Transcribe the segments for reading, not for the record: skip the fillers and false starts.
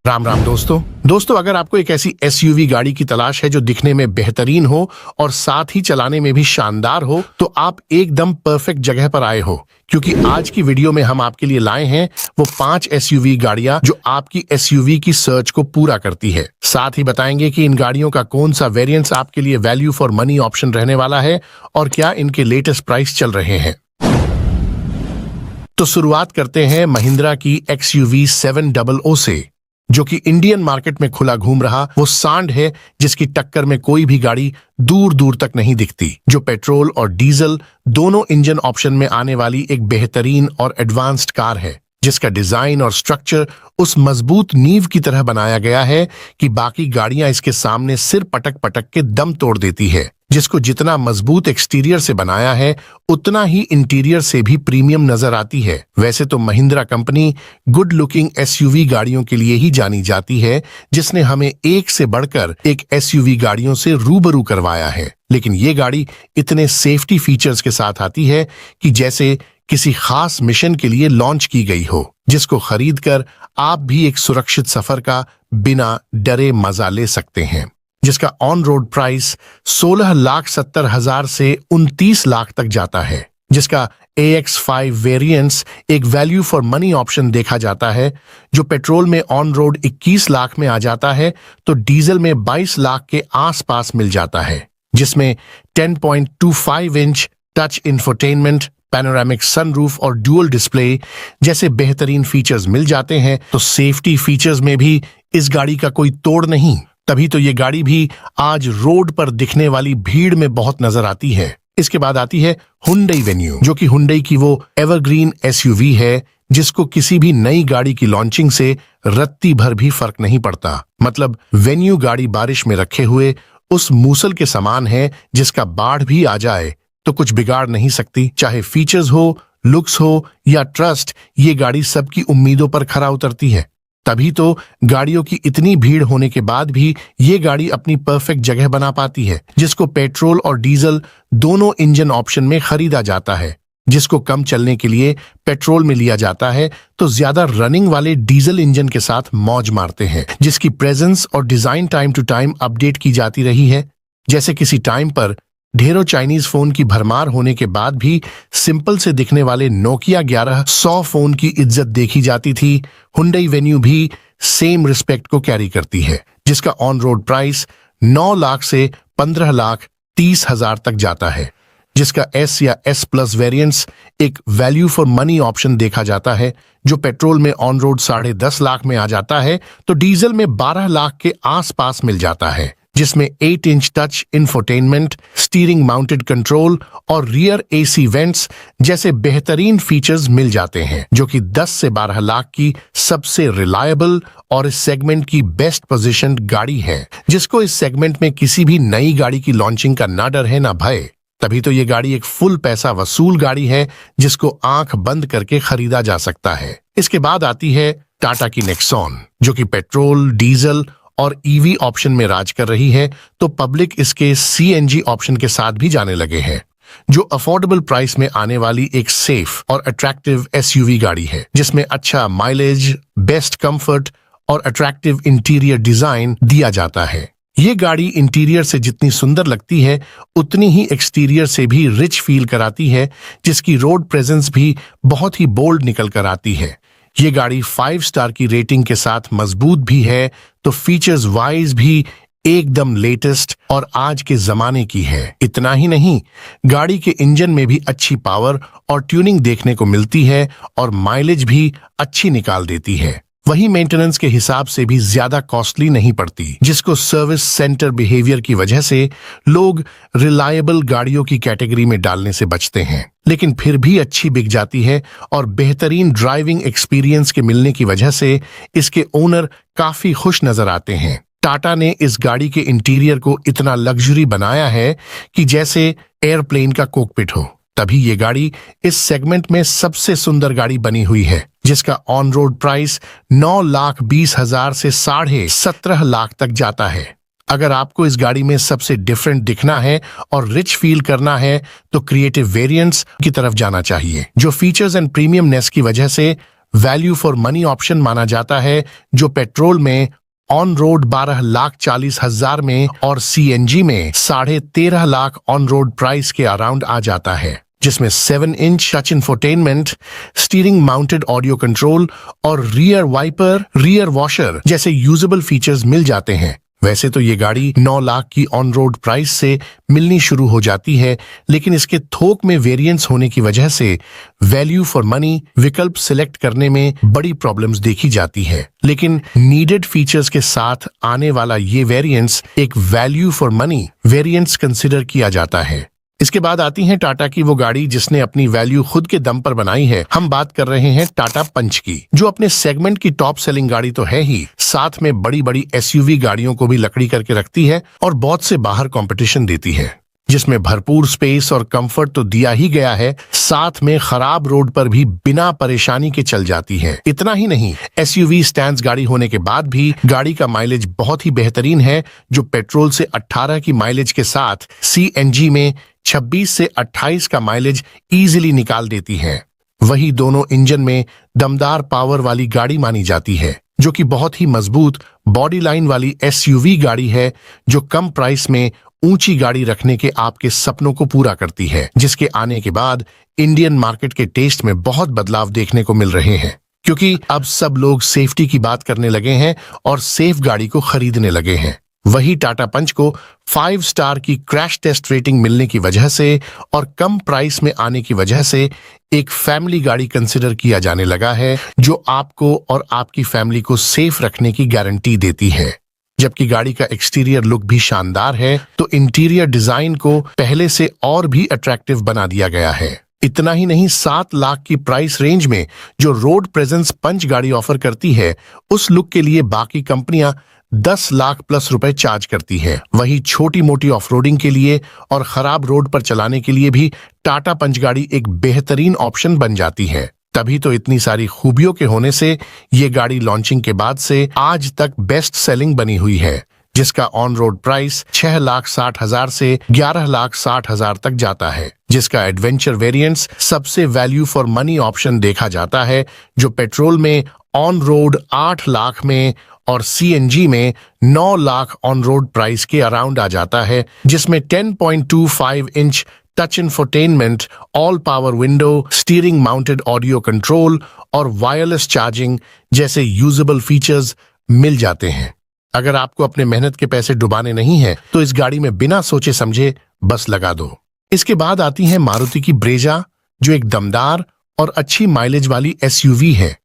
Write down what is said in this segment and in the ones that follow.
राम राम दोस्तों अगर आपको एक ऐसी एसयूवी गाड़ी की तलाश है जो दिखने में बेहतरीन हो और साथ ही चलाने में भी शानदार हो तो आप एकदम परफेक्ट जगह पर आए हो, क्योंकि आज की वीडियो में हम आपके लिए लाए हैं वो 5 एसयूवी गाड़ियां जो आपकी एसयूवी की सर्च को पूरा करती है। साथ ही बताएंगे कि इन गाड़ियों का कौन सा वेरिएंट्स आपके लिए वैल्यू फॉर मनी ऑप्शन रहने वाला है और क्या इनके लेटेस्ट प्राइस चल रहे हैं। तो शुरुआत करते हैं महिंद्रा की XUV 700 से, जो कि इंडियन मार्केट में खुला घूम रहा वो सांड है जिसकी टक्कर में कोई भी गाड़ी दूर दूर तक नहीं दिखती, जो पेट्रोल और डीजल दोनों इंजन ऑप्शन में आने वाली एक बेहतरीन और एडवांस्ड कार है, जिसका डिजाइन और स्ट्रक्चर उस मजबूत नींव की तरह बनाया गया है कि बाकी गाड़ियां इसके सामने सिर पटक पटक के दम तोड़ देती है। जिसको जितना मजबूत एक्सटीरियर से बनाया है उतना ही इंटीरियर से भी प्रीमियम नजर आती है। वैसे तो Mahindra company good looking SUV गाड़ियों के लिए ही जानी जाती है, जिसने हमें एक से बढ़कर एक एसयूवी गाड़ियों से रूबरू करवाया है, लेकिन ये गाड़ी इतने सेफ्टी फीचर्स के साथ आती है कि जैसे किसी खास मिशन के लिए लॉन्च की गई हो, जिसको खरीदकर आप भी एक सुरक्षित सफर का बिना डरे मजा ले सकते हैं। जिसका ऑन रोड प्राइस 16,70,000 से 29 लाख तक जाता है। जिसका AX5 वेरिएंट्स एक वैल्यू फॉर मनी ऑप्शन देखा जाता है, जो पेट्रोल में ऑन रोड 21 लाख में आ जाता है तो डीजल में 22 लाख के आसपास मिल जाता है। जिसमें 10.25 inch touch infotainment, panoramic sunroof और डुअल डिस्प्ले जैसे बेहतरीन फीचर्स मिल जाते हैं, तो सेफ्टी फीचर्स में भी इस गाड़ी का कोई तोड़ नहीं। तभी तो ये गाड़ी भी आज रोड पर दिखने वाली भीड़ में बहुत नजर आती है। इसके बाद आती है हुंडई वेन्यू, जो कि हुंडई की वो एवरग्रीन एसयूवी है जिसको किसी भी नई गाड़ी की लॉन्चिंग से रत्ती भर भी फर्क नहीं पड़ता। मतलब वेन्यू गाड़ी बारिश में रखे हुए उस मूसल के समान है जिसका बाढ़ भी आ जाए तो कुछ बिगाड़ नहीं सकती। चाहे फीचर्स हो, लुक्स हो या ट्रस्ट, ये गाड़ी सबकी उम्मीदों पर खरा उतरती है। तभी तो गाड़ियों की इतनी भीड़ होने के बाद भी ये गाड़ी अपनी परफेक्ट जगह बना पाती है, जिसको पेट्रोल और डीजल दोनों इंजन ऑप्शन में खरीदा जाता है। जिसको कम चलने के लिए पेट्रोल में लिया जाता है तो ज्यादा रनिंग वाले डीजल इंजन के साथ मौज मारते हैं, जिसकी प्रेजेंस और design time to time update की जाती रही है। जैसे किसी टाइम पर ढेरों चाइनीज फोन की भरमार होने के बाद भी सिंपल से दिखने वाले नोकिया 1100 फोन की इज्जत देखी जाती थी, हुंडई वेन्यू भी सेम रिस्पेक्ट को कैरी करती है। जिसका ऑन रोड प्राइस 9 लाख से 15,30,000 तक जाता है। जिसका S या S+ वेरिएंट्स एक वैल्यू फॉर मनी ऑप्शन देखा जाता है, जो पेट्रोल में ऑन रोड 10.5 लाख में आ जाता है तो डीजल में 12 लाख के आसपास मिल जाता है। जिसमें 8 inch touch infotainment, steering mounted control और रियर AC वेंट्स जैसे बेहतरीन फीचर्स मिल जाते हैं, जो कि 10 से 12 लाख की सबसे रिलायबल और इस सेगमेंट की बेस्ट पोजीशन्ड गाड़ी है। जिसको इस सेगमेंट में किसी भी नई गाड़ी की लॉन्चिंग का ना डर है ना भय। तभी तो ये गाड़ी एक फुल पैसा वसूल गाड़ी है जिसको आंख बंद करके खरीदा जा सकता है। इसके बाद आती है टाटा की नेक्सॉन, जो कि पेट्रोल, डीजल और EV ऑप्शन में राज कर रही है, तो पब्लिक इसके CNG ऑप्शन के साथ भी जाने लगे हैं। जो अफोर्डेबल प्राइस में आने वाली एक सेफ और अट्रैक्टिव SUV गाड़ी है, जिसमें अच्छा माइलेज, बेस्ट कंफर्ट और अट्रैक्टिव इंटीरियर डिजाइन दिया जाता है। ये गाड़ी इंटीरियर से जितनी सुंदर लगती है उतनी ही एक्सटीरियर से भी रिच फील कराती है, जिसकी रोड प्रेजेंस भी बहुत ही बोल्ड निकल कर आती है। ये गाड़ी 5 स्टार की रेटिंग के साथ मजबूत भी है, तो फीचर्स वाइज भी एकदम लेटेस्ट और आज के जमाने की है। इतना ही नहीं, गाड़ी के इंजन में भी अच्छी पावर और ट्यूनिंग देखने को मिलती है और माइलेज भी अच्छी निकाल देती है। वही मेंटेनेंस के हिसाब से भी ज्यादा कॉस्टली नहीं पड़ती, जिसको सर्विस सेंटर बिहेवियर की वजह से लोग रिलायबल गाड़ियों की कैटेगरी में डालने से बचते हैं, लेकिन फिर भी अच्छी बिक जाती है और बेहतरीन ड्राइविंग एक्सपीरियंस के मिलने की वजह से इसके ओनर काफी खुश नजर आते हैं। टाटा ने इस गाड़ी के इंटीरियर को इतना लग्जरी बनाया है कि जैसे एयरप्लेन का कॉकपिट हो। तभी ये गाड़ी इस सेगमेंट में सबसे सुंदर गाड़ी बनी हुई है, जिसका ऑन रोड प्राइस 9,20,000 से 17.5 लाख तक जाता है। अगर आपको इस गाड़ी में सबसे डिफरेंट दिखना है और रिच फील करना है तो क्रिएटिव वेरिएंट्स की तरफ जाना चाहिए, जो फीचर्स एंड प्रीमियमनेस की वजह से वैल्यू फॉर मनी ऑप्शन माना जाता है, जो पेट्रोल में ऑन रोड 12,40,000 में और सीएनजी में 13.5 ऑन रोड प्राइस के अराउंड आ जाता है, जिसमें 7 inch touch infotainment, steering mounted audio control और रियर वाइपर, रियर वॉशर जैसे यूजेबल फीचर्स मिल जाते हैं। वैसे तो ये गाड़ी 9 लाख की ऑन रोड प्राइस से मिलनी शुरू हो जाती है, लेकिन इसके थोक में वेरिएंस होने की वजह से वैल्यू फॉर मनी विकल्प सिलेक्ट करने में बड़ी प्रॉब्लम्स देखी जाती है। लेकिन नीडेड फीचर्स के साथ आने वाला ये वेरिएंस एक value for money variance consider किया जाता है। इसके बाद आती है टाटा की वो गाड़ी जिसने अपनी वैल्यू खुद के दम पर बनाई है। हम बात कर रहे हैं टाटा पंच की, जो अपने सेगमेंट की टॉप सेलिंग गाड़ी तो है ही, साथ में बड़ी बड़ी एसयूवी गाड़ियों को भी लकड़ी करके रखती है और बहुत से बाहर कंपटीशन देती है, जिसमें भरपूर स्पेस और कंफर्ट तो दिया ही गया है, साथ में खराब रोड पर भी बिना परेशानी के चल जाती है। इतना ही नहीं, एसयूवी स्टैंड्स गाड़ी होने के बाद भी गाड़ी का माइलेज बहुत ही बेहतरीन है, जो पेट्रोल से 18 की माइलेज के साथ सीएनजी में 26 से 28 का माइलेज इजीली निकाल देती है। वही दोनों इंजन में दमदार पावर वाली गाड़ी मानी जाती है, जो कि बहुत ही मजबूत बॉडी लाइन वाली एसयूवी गाड़ी है, जो कम प्राइस में ऊंची गाड़ी रखने के आपके सपनों को पूरा करती है, जिसके आने के बाद इंडियन मार्केट के टेस्ट में बहुत बदलाव देखने को मिल रहे हैं, क्योंकि अब सब लोग सेफ्टी की बात करने लगे हैं और सेफ गाड़ी को खरीदने लगे हैं। वही टाटा पंच को 5 स्टार की क्रैश टेस्ट रेटिंग मिलने की वजह से और कम प्राइस में आने की वजह से एक फैमिली गाड़ी कंसिडर किया जाने लगा है, जो आपको और आपकी फैमिली को सेफ रखने की गारंटी देती है। जबकि गाड़ी का एक्सटीरियर लुक भी शानदार है, तो इंटीरियर डिजाइन को पहले से और भी अट्रैक्टिव बना दिया गया है। इतना ही नहीं, 7 लाख की प्राइस रेंज में जो रोड प्रेजेंस पंच गाड़ी ऑफर करती है, उस लुक के लिए बाकी कंपनियां 10 लाख प्लस रुपए चार्ज करती है। वही छोटी मोटी ऑफरोडिंग के लिए और खराब रोड पर चलाने के लिए भी टाटा पंच गाड़ी एक बेहतरीन ऑप्शन बन जाती है। तभी तो इतनी सारी खूबियों के होने से ये गाड़ी लॉन्चिंग के बाद से आज तक बेस्ट सेलिंग बनी हुई है, जिसका ऑन रोड प्राइस 6,60,000 से 11,60,000 तक जाता है, जिसका एडवेंचर वेरिएंट्स सबसे वैल्यू फॉर मनी ऑप्शन देखा जाता है, जो पेट्रोल में ऑन रोड 8 लाख में और सीएनजी में 9 लाख ऑन रोड प्राइस के अराउंड आ जाता है, जिसमें 10.25 inch touch infotainment, all power window, steering mounted audio control और वायरलेस चार्जिंग जैसे यूजेबल फीचर्स मिल जाते हैं। अगर आपको अपने मेहनत के पैसे डुबाने नहीं हैं, तो इस गाड़ी में बिना सोचे समझे बस लगा दो। इसके बाद आती है मारुति की ब्रेजा, जो एक दमदार और अच्छी माइलेज वाली एसयूवी है,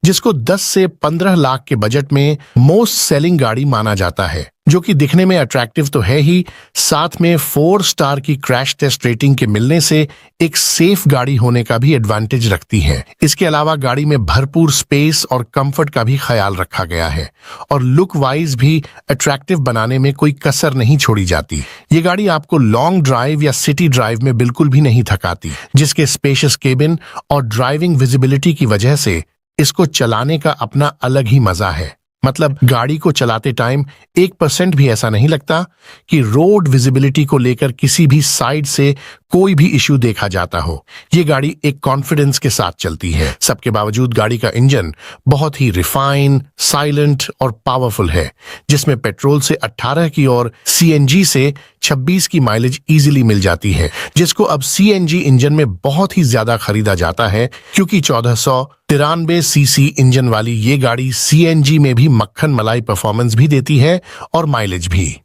जिसको 10 से 15 लाख के बजट में मोस्ट सेलिंग गाड़ी माना जाता है, जो कि दिखने में अट्रैक्टिव तो है ही, साथ में 4 स्टार की क्रैश टेस्ट रेटिंग के मिलने से एक सेफ गाड़ी होने का भी एडवांटेज रखती है। इसके अलावा गाड़ी में भरपूर स्पेस और कंफर्ट का भी ख्याल रखा गया है और लुक वाइज भी अट्रैक्टिव बनाने में कोई कसर नहीं छोड़ी जाती। ये गाड़ी आपको लॉन्ग ड्राइव या सिटी ड्राइव में बिल्कुल भी नहीं थकाती, जिसके स्पेशियस केबिन और ड्राइविंग विजिबिलिटी की वजह से इसको चलाने का अपना अलग ही मजा है। मतलब गाड़ी को चलाते टाइम 1% भी ऐसा नहीं लगता कि रोड विजिबिलिटी को लेकर किसी भी साइड से कोई भी इश्यू देखा जाता हो। ये गाड़ी एक कॉन्फिडेंस के साथ चलती है। सबके बावजूद गाड़ी का इंजन बहुत ही रिफाइन, साइलेंट और पावरफुल है, जिसमें पेट्रोल से 18 की और सीएनजी से 26 की माइलेज इजीली मिल जाती है, जिसको अब सीएनजी इंजन में बहुत ही ज्यादा खरीदा जाता है, क्योंकि 1493 सीसी इंजन वाली ये गाड़ी सीएनजी में भी मक्खन मलाई परफॉर्मेंस भी देती है और माइलेज भी।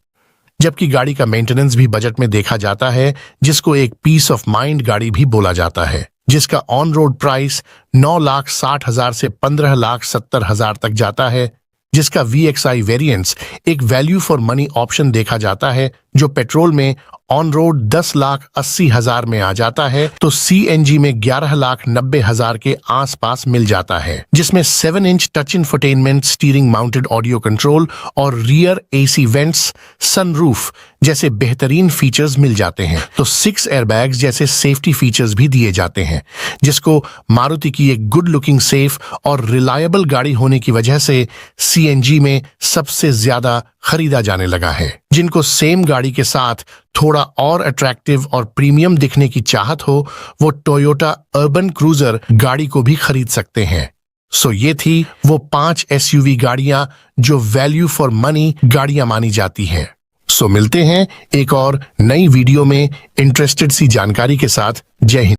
जबकि गाड़ी का मेंटेनेंस भी बजट में देखा जाता है, जिसको एक पीस ऑफ माइंड गाड़ी भी बोला जाता है, जिसका ऑन रोड प्राइस 9,60,000 से 15,70,000 तक जाता है, जिसका VXI वेरिएंट्स एक वैल्यू फॉर मनी ऑप्शन देखा जाता है, जो पेट्रोल में ऑन रोड 10,80,000 में आ जाता है, तो सीएनजी में 11,90,000 के आसपास मिल जाता है, जिसमें 7 inch touch infotainment, steering mounted audio control और रियर एसी वेंट्स, सनरूफ जैसे बेहतरीन फीचर्स मिल जाते हैं। तो 6 एयरबैग्स जैसे सेफ्टी फीचर्स भी दिए जाते हैं, जिसको मारुति की एक गुड लुकिंग, सेफ और रिलायबल गाड़ी होने की वजह से सीएनजी में सबसे ज्यादा खरीदा जाने लगा है। जिनको सेम गाड़ी के साथ थोड़ा और अट्रैक्टिव और प्रीमियम दिखने की चाहत हो, वो टोयोटा अर्बन क्रूजर गाड़ी को भी खरीद सकते हैं। सो ये थी वो 5 एसयूवी गाड़ियां जो वैल्यू फॉर मनी गाड़ियां मानी जाती हैं। सो मिलते हैं एक और नई वीडियो में इंटरेस्टेड सी जानकारी के साथ। जय हिंद।